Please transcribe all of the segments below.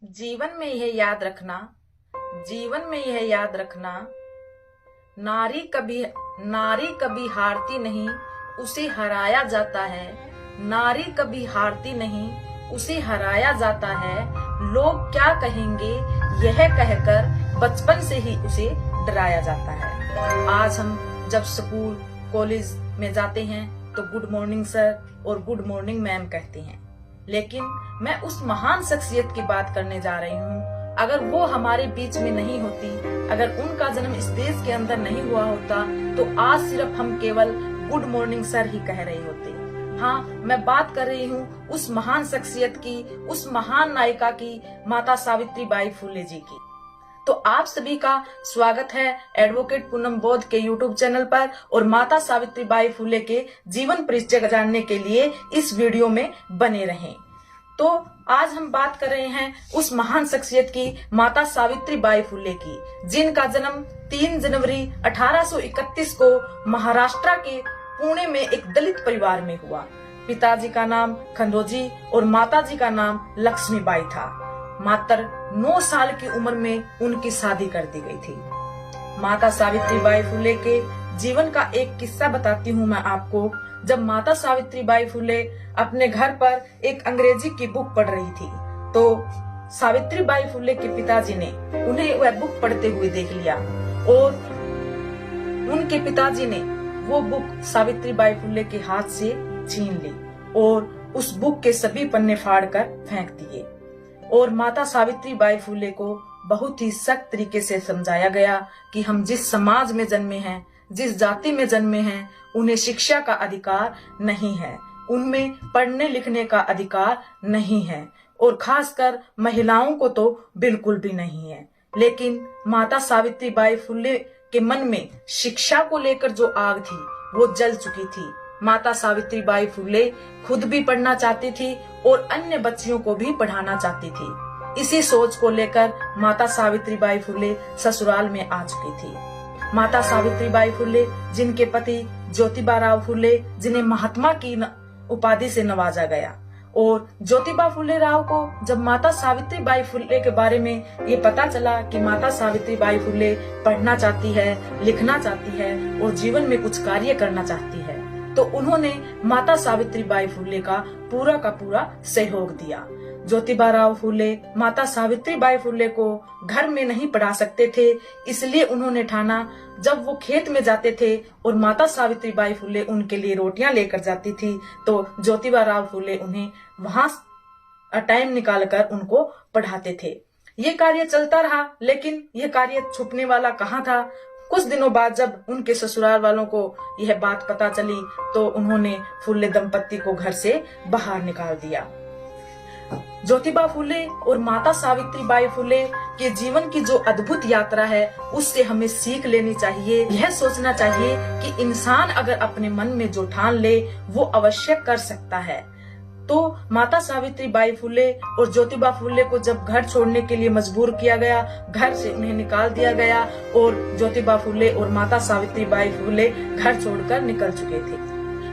जीवन में यह याद रखना, जीवन में यह याद रखना, नारी कभी हारती नहीं, उसे हराया जाता है। नारी कभी हारती नहीं, उसे हराया जाता है। लोग क्या कहेंगे यह कहकर बचपन से ही उसे डराया जाता है। आज हम जब स्कूल कॉलेज में जाते हैं तो गुड मॉर्निंग सर और गुड मॉर्निंग मैम कहते हैं, लेकिन मैं उस महान शख्सियत की बात करने जा रही हूँ। अगर वो हमारे बीच में नहीं होती, अगर उनका जन्म इस देश के अंदर नहीं हुआ होता, तो आज सिर्फ हम केवल गुड मॉर्निंग सर ही कह रहे होते। हाँ, मैं बात कर रही हूँ उस महान शख्सियत की, उस महान नायिका की, माता सावित्रीबाई फुले जी की। तो आप सभी का स्वागत है एडवोकेट पूनम बौद्ध के यूट्यूब चैनल पर, और माता सावित्रीबाई फुले के जीवन परिचय जानने के लिए इस वीडियो में बने रहें। तो आज हम बात कर रहे हैं उस महान शख्सियत की, माता सावित्रीबाई फुले की, जिनका जन्म 3 जनवरी 1831 को महाराष्ट्र के पुणे में एक दलित परिवार में हुआ। पिताजी का नाम खंडोजी और माताजी का नाम लक्ष्मीबाई था। मात्र 9 साल की उम्र में उनकी शादी कर दी गई थी। माता सावित्रीबाई फुले के जीवन का एक किस्सा बताती हूँ मैं आपको। जब माता सावित्रीबाई फुले अपने घर पर एक अंग्रेजी की बुक पढ़ रही थी, तो सावित्रीबाई फुले के पिताजी ने उन्हें वह बुक पढ़ते हुए देख लिया और उनके पिताजी ने वो बुक सावित्रीबाई फुले के हाथ से छीन ली और उस बुक के सभी पन्ने फाड़कर फेंक दिए। और माता सावित्रीबाई फुले को बहुत ही सख्त तरीके से समझाया गया कि हम जिस समाज में जन्मे हैं, जिस जाति में जन्मे हैं, उन्हें शिक्षा का अधिकार नहीं है, उनमें पढ़ने लिखने का अधिकार नहीं है, और खासकर महिलाओं को तो बिल्कुल भी नहीं है। लेकिन माता सावित्रीबाई फुले के मन में शिक्षा को लेकर जो आग थी वो जल चुकी थी। माता सावित्रीबाई फुले खुद भी पढ़ना चाहती थी और अन्य बच्चियों को भी पढ़ाना चाहती थी। इसी सोच को लेकर माता सावित्रीबाई फुले ससुराल में आ चुकी थी। माता सावित्रीबाई फुले, जिनके पति ज्योतिबा राव फुले, जिन्हें महात्मा की उपाधि से नवाजा गया, और ज्योतिबा फुले राव को जब माता सावित्रीबाई फुले के बारे में ये पता चला कि माता सावित्रीबाई फुले पढ़ना चाहती है, लिखना चाहती है और जीवन में कुछ कार्य करना चाहती है, तो उन्होंने माता सावित्रीबाई फुले का पूरा सहयोग दिया। ज्योतिबा राव फुले माता सावित्रीबाई फुले को घर में नहीं पढ़ा सकते थे, इसलिए उन्होंने ठाना जब वो खेत में जाते थे और माता सावित्रीबाई फुले उनके लिए रोटियां लेकर जाती थी, तो ज्योतिबा राव फुले उन्हें वहां टाइम निकालकर उनको पढ़ाते थे। ये कार्य चलता रहा, लेकिन यह कार्य छुपने वाला कहाँ था। कुछ दिनों बाद जब उनके ससुराल वालों को यह बात पता चली, तो उन्होंने फुले दंपत्ति को घर से बाहर निकाल दिया। ज्योतिबा फुले और माता सावित्रीबाई फुले के जीवन की जो अद्भुत यात्रा है, उससे हमें सीख लेनी चाहिए। यह सोचना चाहिए कि इंसान अगर अपने मन में जो ठान ले वो अवश्य कर सकता है। तो माता सावित्रीबाई फुले और ज्योतिबा फुले को जब घर छोड़ने के लिए मजबूर किया गया, घर से उन्हें निकाल दिया गया, और ज्योतिबा फुले और माता सावित्रीबाई फुले घर छोड़कर निकल चुके थे।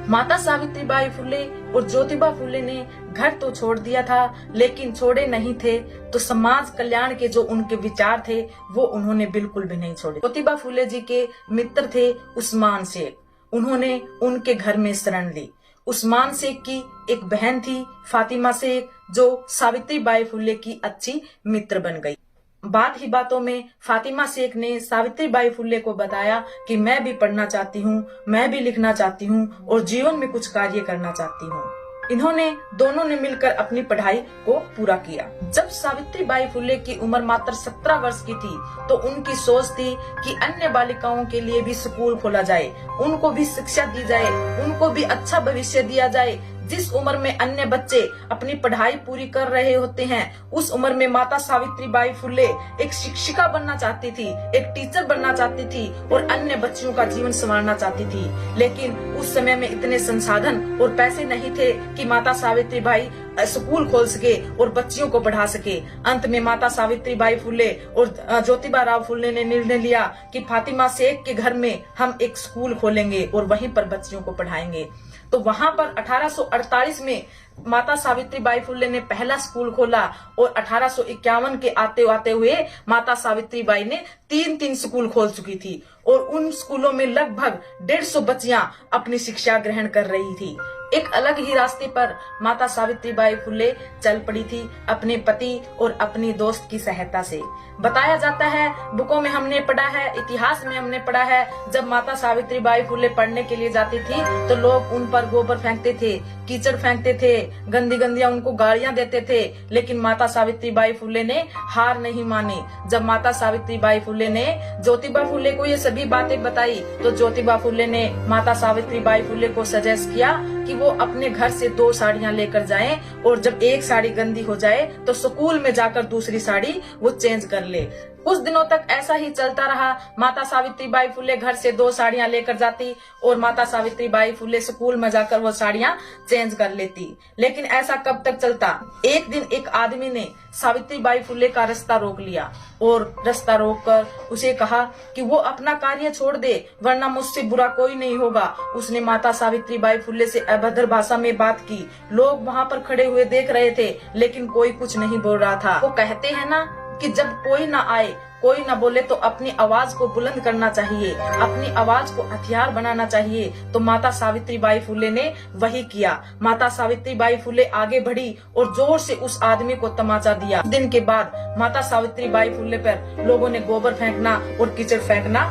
माता सावित्रीबाई फुले और ज्योतिबा फुले ने घर तो छोड़ दिया था, लेकिन छोड़े नहीं थे तो समाज कल्याण के जो उनके विचार थे वो उन्होंने बिल्कुल भी नहीं छोड़े। ज्योतिबा फुले जी के मित्र थे उस्मान शेख, उन्होंने उनके घर में शरण ली। उस्मान शेख की एक बहन थी फातिमा शेख, जो सावित्रीबाई फुले की अच्छी मित्र बन गई। बात ही बातों में फातिमा शेख ने सावित्रीबाई फुले को बताया कि मैं भी पढ़ना चाहती हूँ, मैं भी लिखना चाहती हूँ और जीवन में कुछ कार्य करना चाहती हूँ। इन्होंने दोनों ने मिलकर अपनी पढ़ाई को पूरा किया। जब सावित्रीबाई फुले की उम्र मात्र 17 वर्ष की थी, तो उनकी सोच थी कि अन्य बालिकाओं के लिए भी स्कूल खोला जाए, उनको भी शिक्षा दी जाए, उनको भी अच्छा भविष्य दिया जाए। जिस उम्र में अन्य बच्चे अपनी पढ़ाई पूरी कर रहे होते हैं, उस उम्र में माता सावित्रीबाई फुले एक शिक्षिका बनना चाहती थी, एक टीचर बनना चाहती थी और अन्य बच्चियों का जीवन संवारना चाहती थी। लेकिन उस समय में इतने संसाधन और पैसे नहीं थे कि माता सावित्रीबाई स्कूल खोल सके और बच्चियों को पढ़ा सके। अंत में माता सावित्रीबाई फुले और ज्योतिबा राव फुले ने निर्णय लिया कि फातिमा शेख के घर में हम एक स्कूल खोलेंगे और वहीं पर बच्चियों को पढ़ाएंगे। तो वहां पर 1848 में माता सावित्रीबाई फुले ने पहला स्कूल खोला और 1851 के आते हुए माता सावित्रीबाई ने 3 स्कूल खोल चुकी थी और उन स्कूलों में लगभग 150 बच्चियां अपनी शिक्षा ग्रहण कर रही थी। एक अलग ही रास्ते पर माता सावित्रीबाई फुले चल पड़ी थी अपने पति और अपनी दोस्त की सहायता से। बताया जाता है, बुकों में हमने पढ़ा है, इतिहास में हमने पढ़ा है, जब माता सावित्रीबाई फुले पढ़ने के लिए जाती थी तो लोग उन पर गोबर फेंकते थे, कीचड़ फेंकते थे, गंदी उनको गालियां देते थे, लेकिन माता सावित्रीबाई फुले ने हार नहीं मानी। जब माता सावित्रीबाई फुले ने ज्योतिबा फुले को ये सभी बातें बताई तो ज्योतिबा फुले ने माता सावित्रीबाई फुले को सजेस्ट किया कि वो अपने घर से 2 साड़ियां लेकर जाएं और जब एक साड़ी गंदी हो जाए तो स्कूल में जाकर दूसरी साड़ी वो चेंज कर ले। कुछ दिनों तक ऐसा ही चलता रहा। माता सावित्रीबाई फुले घर से 2 साड़ियां लेकर जाती और माता सावित्रीबाई फुले स्कूल में जाकर वो साड़ियां चेंज कर लेती। लेकिन ऐसा कब तक चलता? एक दिन एक आदमी ने सावित्रीबाई फुले का रास्ता रोक लिया और रास्ता रोककर उसे कहा कि वो अपना कार्य छोड़ दे वरना मुझसे बुरा कोई नहीं होगा। उसने माता सावित्रीबाई फुले से अभद्र भाषा में बात की। लोग वहाँ पर खड़े हुए देख रहे थे लेकिन कोई कुछ नहीं बोल रहा था। वो कहते हैं ना कि जब कोई ना आए, कोई ना बोले तो अपनी आवाज को बुलंद करना चाहिए, अपनी आवाज को हथियार बनाना चाहिए। तो माता सावित्रीबाई फुले ने वही किया। माता सावित्रीबाई फुले आगे बढ़ी और जोर से उस आदमी को तमाचा दिया। दिन के बाद माता सावित्रीबाई फुले पर लोगों ने गोबर फेंकना और कीचड़ फेंकना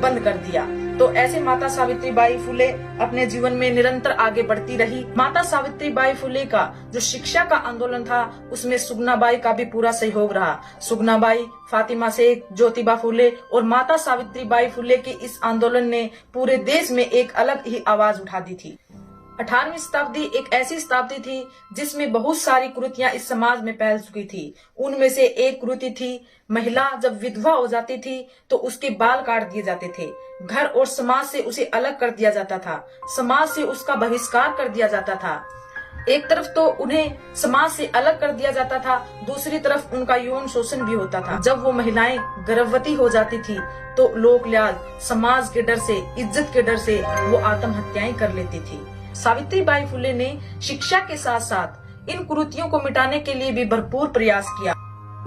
बंद कर दिया। तो ऐसे माता सावित्रीबाई फुले अपने जीवन में निरंतर आगे बढ़ती रही। माता सावित्रीबाई फुले का जो शिक्षा का आंदोलन था उसमें सुगनाबाई का भी पूरा सहयोग रहा। सुगनाबाई, फातिमा शेख, ज्योतिबा फुले और माता सावित्रीबाई फुले के इस आंदोलन ने पूरे देश में एक अलग ही आवाज उठा दी थी। 18वीं शताब्दी एक ऐसी शताब्दी थी जिसमें बहुत सारी कुरीतियां इस समाज में फैल चुकी थी। उनमें से एक कुरीति थी, महिला जब विधवा हो जाती थी तो उसके बाल काट दिए जाते थे। घर और समाज से उसे अलग कर दिया जाता था। समाज से उसका बहिष्कार कर दिया जाता था। एक तरफ तो उन्हें समाज से अलग कर दिया जाता था, दूसरी तरफ उनका यौन शोषण भी होता था। जब वो महिलाएं गर्भवती हो जाती थी तो लोक लिहाज, समाज के डर से, इज्जत के डर से वो आत्महत्याएं कर लेती थी। सावित्रीबाई फुले ने शिक्षा के साथ साथ इन कुरीतियों को मिटाने के लिए भी भरपूर प्रयास किया।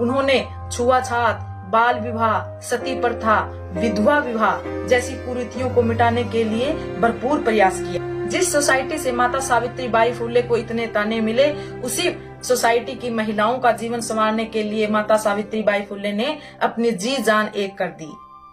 उन्होंने छुआछूत, बाल विवाह, सती प्रथा, विधवा विवाह जैसी कुरीतियों को मिटाने के लिए भरपूर प्रयास किया। जिस सोसाइटी से माता सावित्रीबाई फुले को इतने ताने मिले, उसी सोसाइटी की महिलाओं का जीवन संवारने के लिए माता सावित्रीबाई फुले ने अपनी जी जान एक कर दी।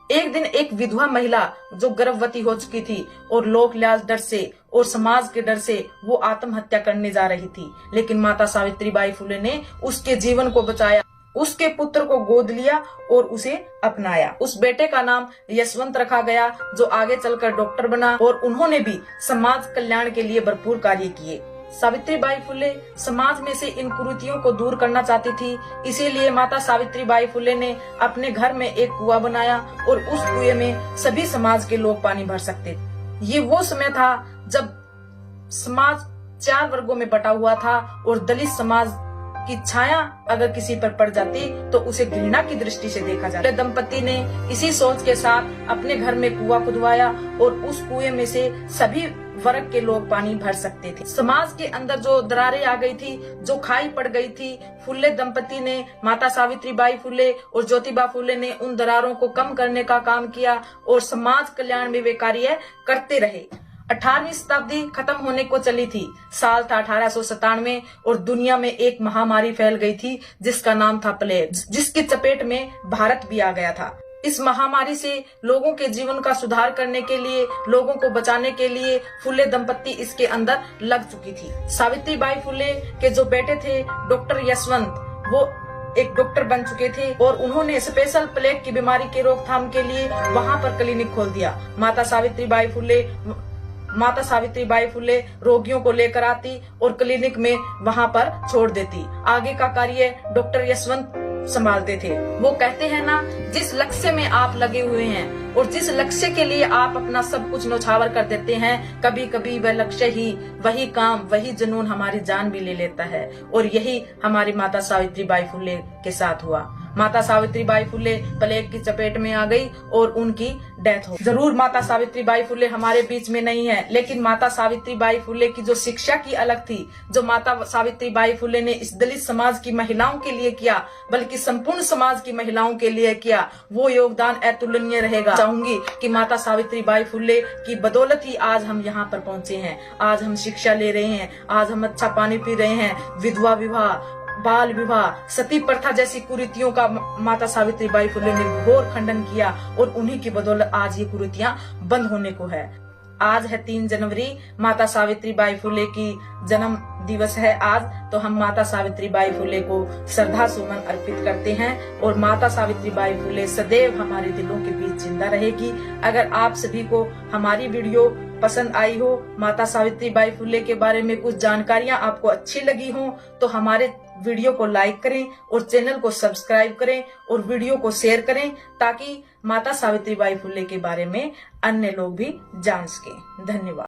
एक दिन एक विधवा महिला जो गर्भवती हो चुकी थी और लोक लिहाज डर से और समाज के डर से वो आत्महत्या करने जा रही थी, लेकिन माता सावित्रीबाई फुले ने उसके जीवन को बचाया। उसके पुत्र को गोद लिया और उसे अपनाया। उस बेटे का नाम यशवंत रखा गया जो आगे चलकर डॉक्टर बना और उन्होंने भी समाज कल्याण के लिए भरपूर कार्य किए। सावित्रीबाई फुले समाज में से इन कुरीतियों को दूर करना चाहती थी, इसीलिए माता सावित्रीबाई फुले ने अपने घर में एक कुआं बनाया और उस कुएं में सभी समाज के लोग पानी भर सकते थे। ये वो समय था जब समाज 4 वर्गों में बटा हुआ था और दलित समाज की छाया अगर किसी पर पड़ जाती तो उसे घृणा की दृष्टि से देखा जाता। दंपति ने इसी सोच के साथ अपने घर में कुआं खुदवाया और उस कुएं में से सभी वर्ग के लोग पानी भर सकते थे। समाज के अंदर जो दरारें आ गई थी, जो खाई पड़ गई थी, फुले दंपति ने, माता सावित्रीबाई फुले और ज्योतिबा फुले ने उन दरारों को कम करने का काम किया और समाज कल्याण में वे कार्य करते रहे। 18वीं शताब्दी खत्म होने को चली थी। साल था 1897 और दुनिया में एक महामारी फैल गई थी जिसका नाम था प्लेग, जिसकी चपेट में भारत भी आ गया था। इस महामारी से लोगों के जीवन का सुधार करने के लिए, लोगों को बचाने के लिए फुले दंपति इसके अंदर लग चुकी थी। सावित्रीबाई फुले के जो बेटे थे डॉक्टर यशवंत, वो एक डॉक्टर बन चुके थे और उन्होंने स्पेशल प्लेग की बीमारी के रोकथाम के लिए वहाँ पर क्लिनिक खोल दिया। माता सावित्रीबाई फुले रोगियों को लेकर आती और क्लिनिक में वहाँ पर छोड़ देती। आगे का कार्य डॉक्टर यशवंत संभालते थे। वो कहते हैं ना, जिस लक्ष्य में आप लगे हुए हैं और जिस लक्ष्य के लिए आप अपना सब कुछ न्यौछावर कर देते हैं, कभी कभी वह लक्ष्य ही, वही काम, वही जुनून हमारी जान भी ले लेता है। और यही हमारी माता सावित्रीबाई फुले के साथ हुआ। माता सावित्रीबाई फुले प्लेग की चपेट में आ गई और उनकी डेथ हो। जरूर माता सावित्रीबाई फुले हमारे बीच में नहीं है, लेकिन माता सावित्रीबाई फुले की जो शिक्षा की अलग थी, जो माता सावित्रीबाई फुले ने इस दलित समाज की महिलाओं के लिए किया, बल्कि संपूर्ण समाज की महिलाओं के लिए किया, वो योगदान अतुलनीय रहेगा। चाहूंगी कि माता सावित्रीबाई फुले की बदौलत ही आज हम यहाँ पर पहुंचे हैं। आज हम शिक्षा ले रहे हैं, आज हम अच्छा पानी पी रहे हैं। विधवा विवाह, बाल विवाह, सती प्रथा जैसी कुरीतियों का माता सावित्रीबाई फुले ने घोर खंडन किया और उन्हीं की बदौलत आज ये कुरीतियां बंद होने को है। आज है 3 जनवरी, माता सावित्रीबाई फुले की जन्म दिवस है आज। तो हम माता सावित्रीबाई फुले को श्रद्धा सुमन अर्पित करते हैं और माता सावित्रीबाई फुले सदैव हमारे दिलों के बीच जिंदा रहेगी। अगर आप सभी को हमारी वीडियो पसंद आई हो, माता सावित्रीबाई फुले के बारे में कुछ जानकारियां आपको अच्छी लगी हो, तो हमारे वीडियो को लाइक करें और चैनल को सब्सक्राइब करें और वीडियो को शेयर करें, ताकि माता सावित्रीबाई फुले के बारे में अन्य लोग भी जान सकें। धन्यवाद।